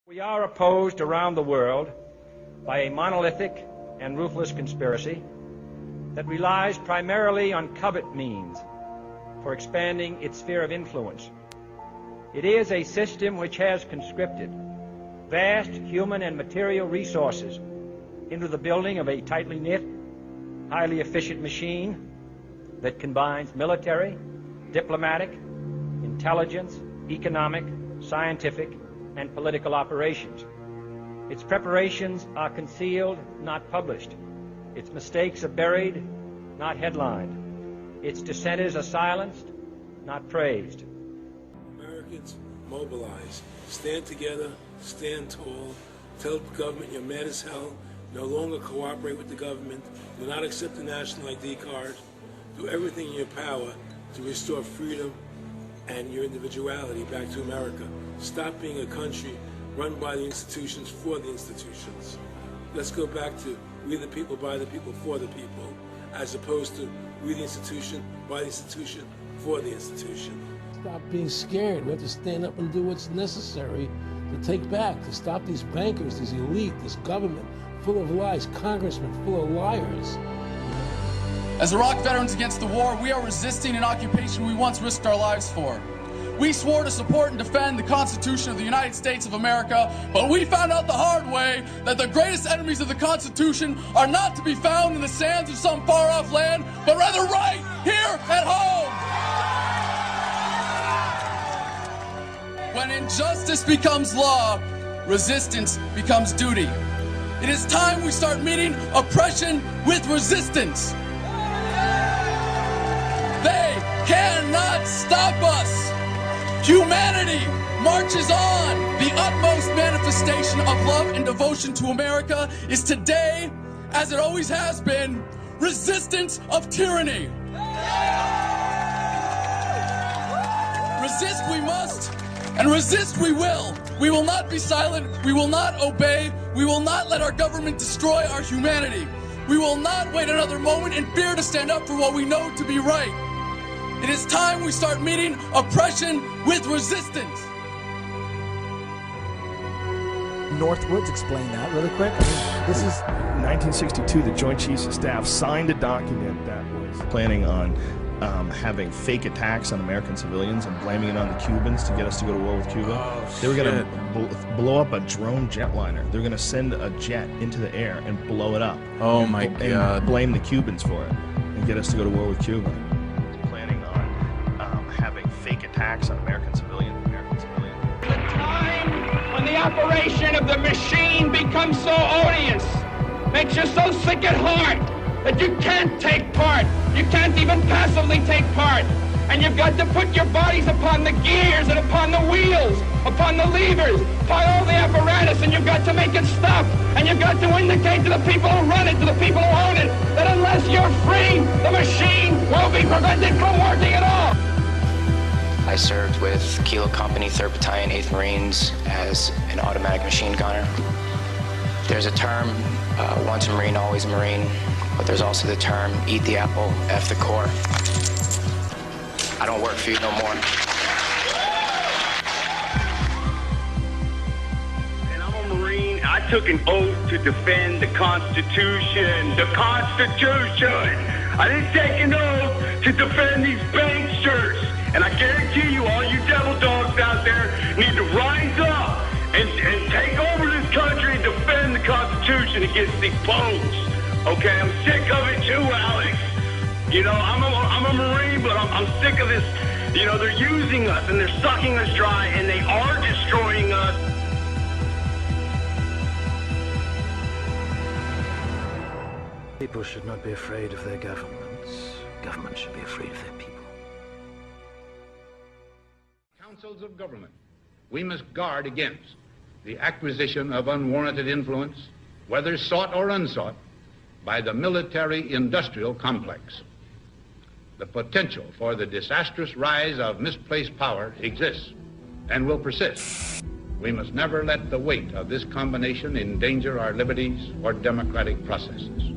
We are opposed around the world by a monolithic and ruthless conspiracy that relies primarily on covert means for expanding its sphere of influence. It is a system which has conscripted vast human and material resources into the building of a tightly knit, highly efficient machine that combines military, diplomatic, intelligence, economic, scientific, and political operations. Its preparations are concealed, not published. Its mistakes are buried, not headlined. Its dissenters are silenced, not praised. Americans, mobilize. Stand together, stand tall. Tell the government you're mad as hell. No longer cooperate with the government. Do not accept the national ID card. Do everything in your power to restore freedom and your individuality back to America. Stop being a country run by the institutions for the institutions. Let's go back to we the people, by the people, for the people, as opposed to we the institution, by the institution, for the institution. Stop being scared. We have to stand up and do what's necessary to take back, to stop these bankers, this elite, this government full of lies, congressmen full of liars. As Iraq veterans against the war, we are resisting an occupation we once risked our lives for. We swore to support and defend the Constitution of the United States of America, but we found out the hard way that the greatest enemies of the Constitution are not to be found in the sands of some far-off land, but rather right here at home. When injustice becomes law, resistance becomes duty. It is time we start meeting oppression with resistance. They cannot stop us. Humanity marches on. The utmost manifestation of love and devotion to America is today, as it always has been, resistance of tyranny. Resist we must, and resist we will. We will not be silent. We will not obey. We will not let our government destroy our humanity. We will not wait another moment in fear to stand up for what we know to be right. It is time we start meeting oppression with resistance. Northwoods, explain that really quick. I mean, this is 1962. The Joint Chiefs of Staff signed a document that was planning on having fake attacks on American civilians and blaming it on the Cubans to get us to go to war with Cuba. They were going to blow up a drone jetliner. They were going to send a jet into the air and blow it up. Oh my God! And blame the Cubans for it and get us to go to war with Cuba. Planning on having fake attacks on American civilians. The time when the operation of the machine becomes so odious, makes you so sick at heart that you can't take part. You can't even passively take part. And you've got to put your bodies upon the gears and upon the wheels, upon the levers, upon all the apparatus, and you've got to make it stop. And you've got to indicate to the people who run it, to the people who own it, that unless you're free, the machine will be prevented from working at all. I served with Kilo Company, 3rd Battalion, 8th Marines as an automatic machine gunner. There's a term, once a Marine, always a Marine, but there's also the term, eat the apple, F the Corps. I don't work for you no more. And I'm a Marine. I took an oath to defend the Constitution. The Constitution! I didn't take an oath to defend these banksters. And I guarantee you, all you devil dogs out there need to rise up and take over this country and defend the Constitution against these punks. Okay, I'm sick of it too, Alex. You know, I'm a Marine, but I'm sick of this. You know, they're using us and they're sucking us dry and they are destroying us. People should not be afraid of their governments. Governments should be afraid of their people. Councils of government, we must guard against the acquisition of unwarranted influence, whether sought or unsought, by the military-industrial complex. The potential for the disastrous rise of misplaced power exists and will persist. We must never let the weight of this combination endanger our liberties or democratic processes.